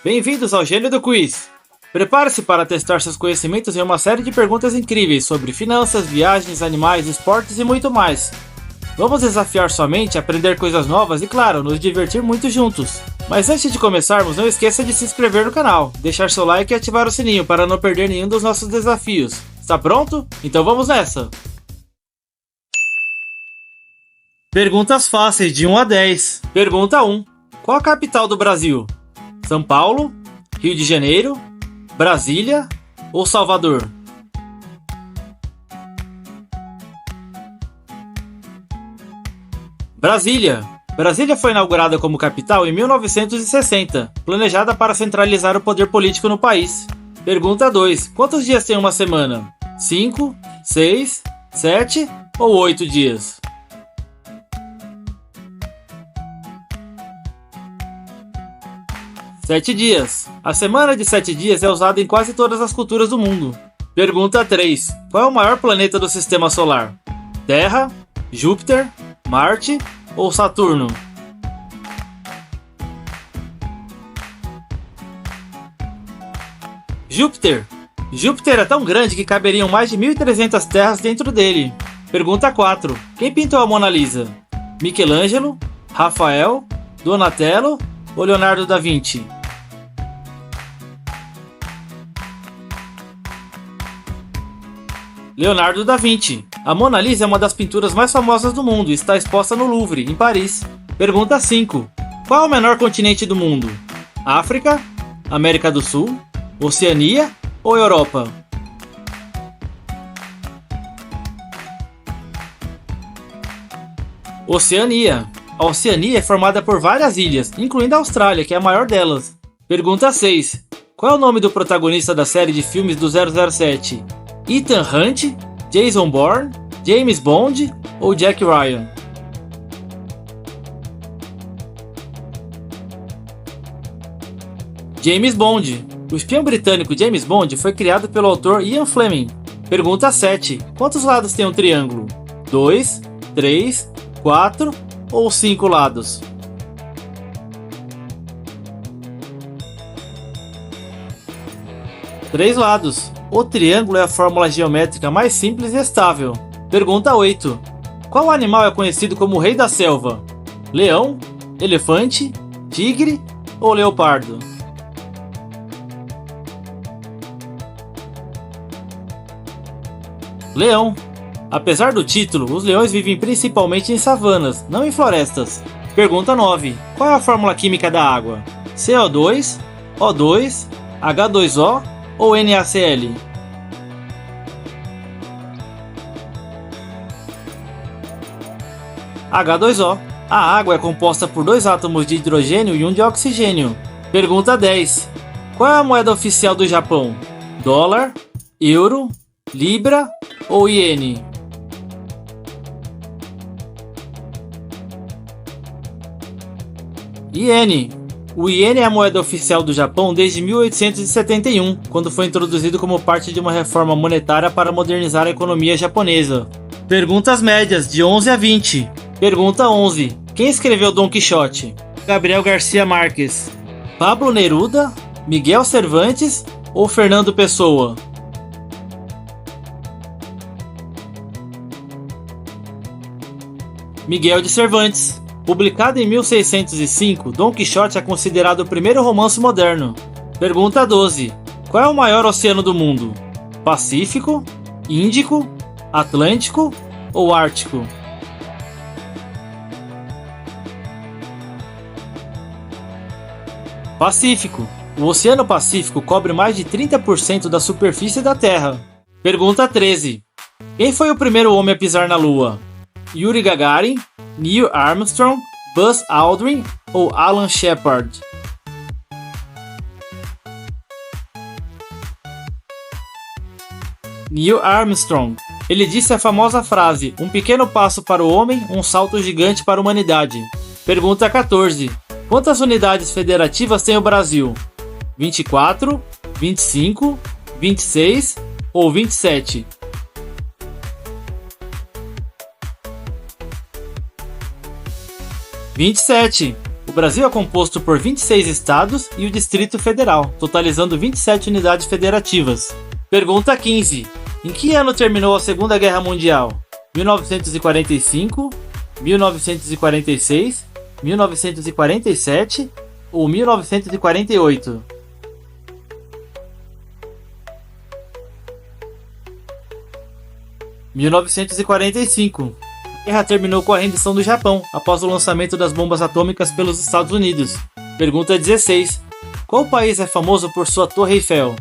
Bem-vindos ao Gênio do Quiz! Prepare-se para testar seus conhecimentos em uma série de perguntas incríveis sobre finanças, viagens, animais, esportes e muito mais. Vamos desafiar sua mente, aprender coisas novas e, claro, nos divertir muito juntos. Mas antes de começarmos, não esqueça de se inscrever no canal, deixar seu like e ativar o sininho para não perder nenhum dos nossos desafios. Está pronto? Então vamos nessa! Perguntas fáceis de 1 a 10. Pergunta 1. Qual a capital do Brasil? São Paulo, Rio de Janeiro, Brasília ou Salvador? Brasília! Brasília foi inaugurada como capital em 1960, planejada para centralizar o poder político no país. Pergunta 2. Quantos dias tem uma semana? 5, 6, 7 ou 8 dias? 7 dias. A semana de 7 dias é usada em quase todas as culturas do mundo. Pergunta 3. Qual é o maior planeta do Sistema Solar? Terra, Júpiter, Marte ou Saturno? Júpiter. Júpiter é tão grande que caberiam mais de 1.300 terras dentro dele. Pergunta 4. Quem pintou a Mona Lisa? Michelangelo, Rafael, Donatello ou Leonardo da Vinci? Leonardo da Vinci. A Mona Lisa é uma das pinturas mais famosas do mundo e está exposta no Louvre, em Paris. Pergunta 5. Qual é o menor continente do mundo? África, América do Sul, Oceania ou Europa? Oceania. A Oceania é formada por várias ilhas, incluindo a Austrália, que é a maior delas. Pergunta 6. Qual é o nome do protagonista da série de filmes do 007? Ethan Hunt, Jason Bourne, James Bond ou Jack Ryan? James Bond. O espião britânico James Bond foi criado pelo autor Ian Fleming. Pergunta 7. Quantos lados tem um triângulo? 2, 3, 4 ou 5 lados? 3 lados. O triângulo é a fórmula geométrica mais simples e estável. Pergunta 8. Qual animal é conhecido como o rei da selva? Leão, elefante, tigre ou leopardo? Leão. Apesar do título, os leões vivem principalmente em savanas, não em florestas. Pergunta 9. Qual é a fórmula química da água? CO2, O2, H2O ou NaCl? H2O. A água é composta por 2 átomos de hidrogênio e 1 de oxigênio. Pergunta 10. Qual é a moeda oficial do Japão? Dólar, euro, libra ou iene? Iene. O iene é a moeda oficial do Japão desde 1871, quando foi introduzido como parte de uma reforma monetária para modernizar a economia japonesa. Perguntas médias de 11 a 20. Pergunta 11. Quem escreveu Dom Quixote? Gabriel Garcia Marques, Pablo Neruda, Miguel Cervantes ou Fernando Pessoa? Miguel de Cervantes. Publicado em 1605, Dom Quixote é considerado o primeiro romance moderno. Pergunta 12. Qual é o maior oceano do mundo? Pacífico, Índico, Atlântico ou Ártico? Pacífico. O Oceano Pacífico cobre mais de 30% da superfície da Terra. Pergunta 13. Quem foi o primeiro homem a pisar na Lua? Yuri Gagarin, Neil Armstrong, Buzz Aldrin ou Alan Shepard? Neil Armstrong. Ele disse a famosa frase: "Um pequeno passo para o homem, um salto gigante para a humanidade." Pergunta 14. Quantas unidades federativas tem o Brasil? 24, 25, 26 ou 27? 27. O Brasil é composto por 26 estados e o Distrito Federal, totalizando 27 unidades federativas. Pergunta 15. Em que ano terminou a Segunda Guerra Mundial? 1945, 1946, 1947 ou 1948? – 1945. A guerra terminou com a rendição do Japão, após o lançamento das bombas atômicas pelos Estados Unidos. Pergunta 16. Qual país é famoso por sua Torre Eiffel?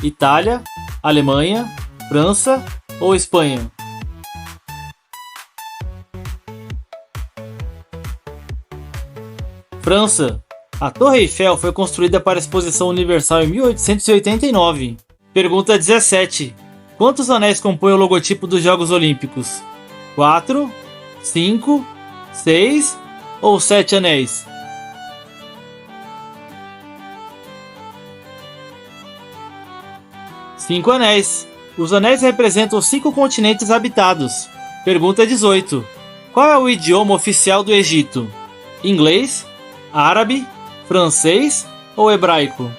Itália, Alemanha, França ou Espanha? França. A Torre Eiffel foi construída para a Exposição Universal em 1889. Pergunta 17. Quantos anéis compõem o logotipo dos Jogos Olímpicos? 4, 5, 6 ou 7 anéis? Cinco anéis. Os anéis representam os 5 continentes habitados. Pergunta 18. Qual é o idioma oficial do Egito? Inglês, árabe, francês ou hebraico?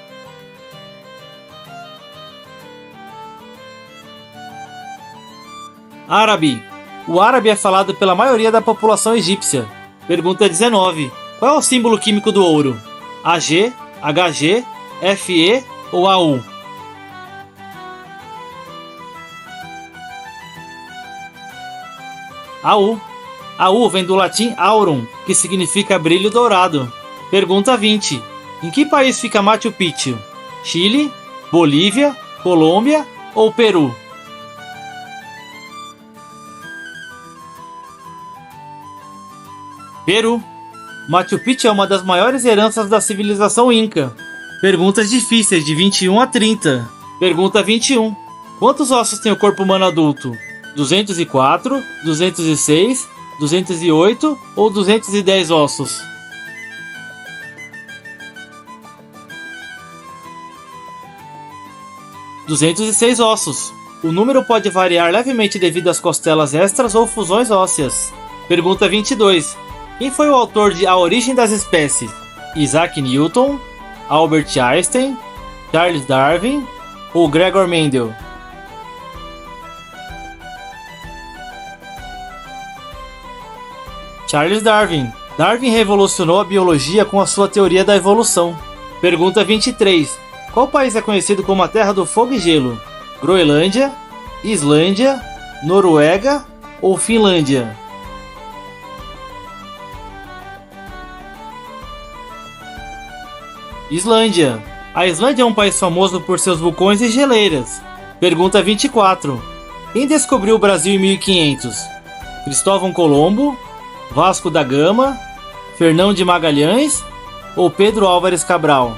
Árabe. O árabe é falado pela maioria da população egípcia. Pergunta 19. Qual é o símbolo químico do ouro? AG, HG, FE ou AU? AU. AU vem do latim aurum, que significa brilho dourado. Pergunta 20. Em que país fica Machu Picchu? Chile, Bolívia, Colômbia ou Peru? Peru. Machu Picchu é uma das maiores heranças da civilização Inca. Perguntas difíceis de 21 a 30. Pergunta 21. Quantos ossos tem o corpo humano adulto? 204, 206, 208 ou 210 ossos? – 206 ossos. O número pode variar levemente devido às costelas extras ou fusões ósseas. Pergunta 22. Quem foi o autor de A Origem das Espécies? Isaac Newton, Albert Einstein, Charles Darwin ou Gregor Mendel? Charles Darwin. Darwin revolucionou a biologia com a sua teoria da evolução. Pergunta 23. Qual país é conhecido como a Terra do Fogo e Gelo? Groenlândia, Islândia, Noruega ou Finlândia? Islândia. A Islândia é um país famoso por seus vulcões e geleiras. Pergunta 24. Quem descobriu o Brasil em 1500? Cristóvão Colombo, Vasco da Gama, Fernão de Magalhães ou Pedro Álvares Cabral?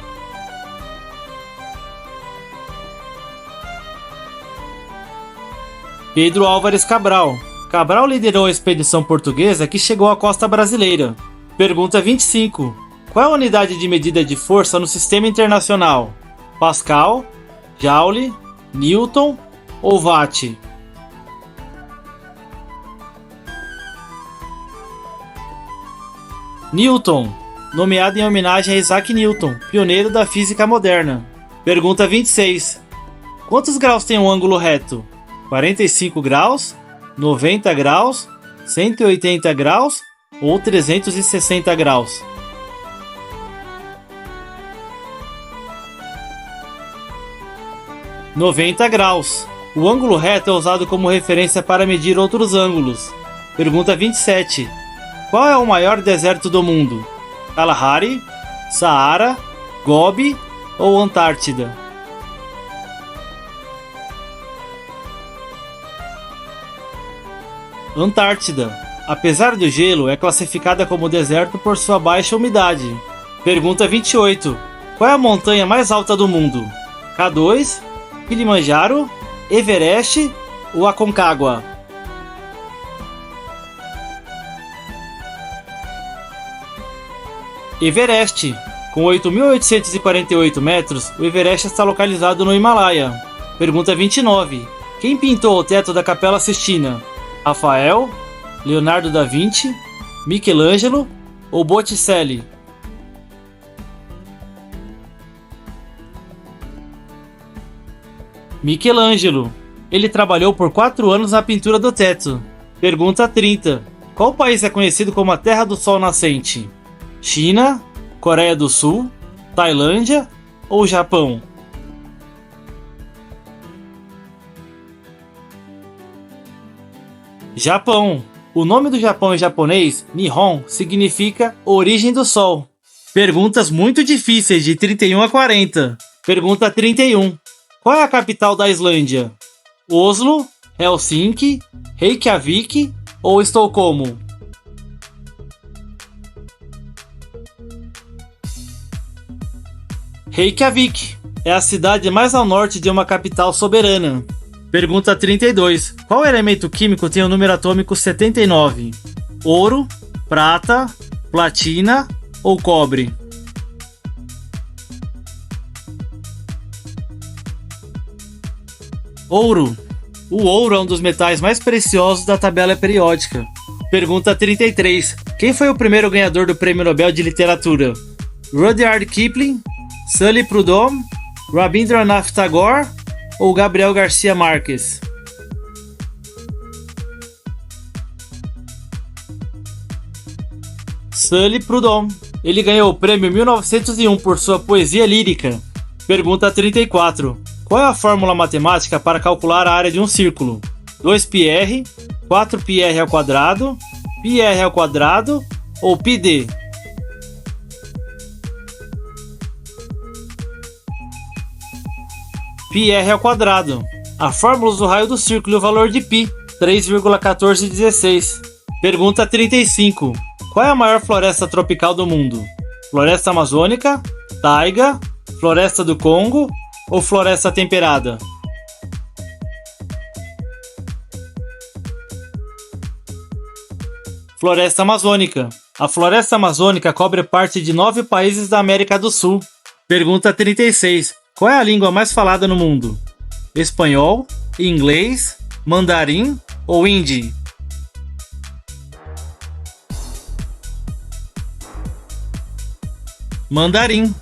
Pedro Álvares Cabral. Cabral liderou a expedição portuguesa que chegou à costa brasileira. Pergunta 25. Qual é a unidade de medida de força no sistema internacional? Pascal, Joule, Newton ou Watt? Newton, nomeado em homenagem a Isaac Newton, pioneiro da física moderna. Pergunta 26. Quantos graus tem um ângulo reto? 45 graus, 90 graus, 180 graus ou 360 graus? – 90 graus. O ângulo reto é usado como referência para medir outros ângulos. Pergunta 27. Qual é o maior deserto do mundo? Kalahari, Saara, Gobi ou Antártida? Antártida. Apesar do gelo, é classificada como deserto por sua baixa umidade. Pergunta 28. Qual é a montanha mais alta do mundo? K2, Kilimanjaro, Everest ou Aconcagua? Everest. Com 8.848 metros, o Everest está localizado no Himalaia. Pergunta 29. Quem pintou o teto da Capela Sistina? Rafael, Leonardo da Vinci, Michelangelo ou Botticelli? Michelangelo. Ele trabalhou por 4 anos na pintura do teto. Pergunta 30. Qual país é conhecido como a Terra do Sol Nascente? China, Coreia do Sul, Tailândia ou Japão? Japão. O nome do Japão em japonês, Nihon, significa origem do sol. Perguntas muito difíceis de 31 a 40. Pergunta 31. Qual é a capital da Islândia? Oslo, Helsinki, Reykjavik ou Estocolmo? Reykjavik é a cidade mais ao norte de uma capital soberana. Pergunta 32. Qual elemento químico tem o número atômico 79? Ouro, prata, platina ou cobre? Ouro. O ouro é um dos metais mais preciosos da tabela periódica. Pergunta 33. Quem foi o primeiro ganhador do Prêmio Nobel de Literatura? Rudyard Kipling, Sully Prudhomme, Rabindranath Tagore ou Gabriel Garcia Marques? Sully Prudhomme. Ele ganhou o prêmio em 1901 por sua poesia lírica. Pergunta 34. Qual é a fórmula matemática para calcular a área de um círculo? 2πr, 4πr ao quadrado, πr ao quadrado ou πd? πr ao quadrado. A fórmula do raio do círculo e o valor de π, 3,1416. Pergunta 35. Qual é a maior floresta tropical do mundo? Floresta amazônica, taiga, floresta do Congo ou floresta temperada? Floresta amazônica. A floresta amazônica cobre parte de 9 países da América do Sul. Pergunta 36. Qual é a língua mais falada no mundo? Espanhol, inglês, mandarim ou hindi? Mandarim.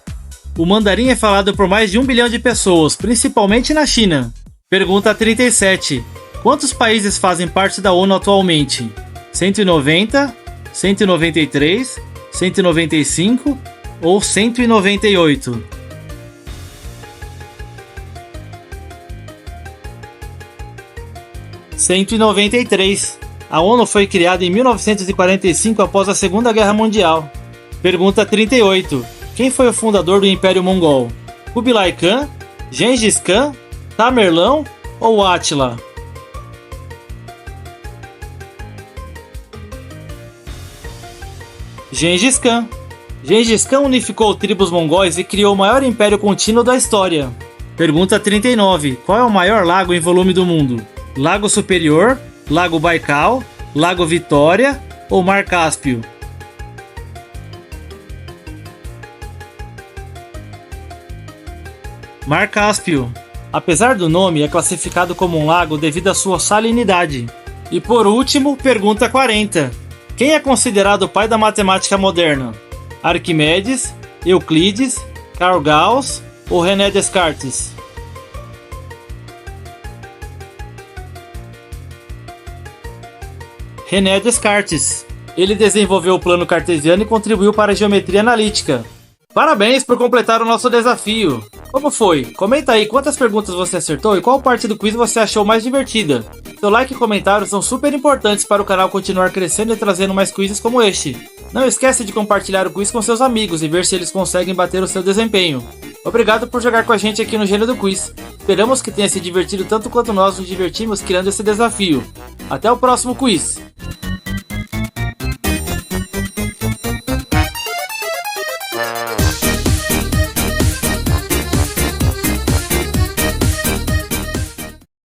O mandarim é falado por mais de 1 bilhão de pessoas, principalmente na China. Pergunta 37. Quantos países fazem parte da ONU atualmente? 190, 193, 195 ou 198? 193. A ONU foi criada em 1945 após a Segunda Guerra Mundial. Pergunta 38. Quem foi o fundador do Império Mongol? Kubilai Khan, Gengis Khan, Tamerlão ou Átila? Gengis Khan. Gengis Khan unificou tribos mongóis e criou o maior império contínuo da história. Pergunta 39. Qual é o maior lago em volume do mundo? Lago Superior, Lago Baikal, Lago Vitória ou Mar Cáspio? Mar Cáspio. Apesar do nome, é classificado como um lago devido à sua salinidade. E por último, pergunta 40. Quem é considerado o pai da matemática moderna? Arquimedes, Euclides, Carl Gauss ou René Descartes? René Descartes. Ele desenvolveu o plano cartesiano e contribuiu para a geometria analítica. Parabéns por completar o nosso desafio! Como foi? Comenta aí quantas perguntas você acertou e qual parte do quiz você achou mais divertida. Seu like e comentários são super importantes para o canal continuar crescendo e trazendo mais quizzes como este. Não esquece de compartilhar o quiz com seus amigos e ver se eles conseguem bater o seu desempenho. Obrigado por jogar com a gente aqui no Gênio do Quiz. Esperamos que tenha se divertido tanto quanto nós nos divertimos criando esse desafio. Até o próximo quiz!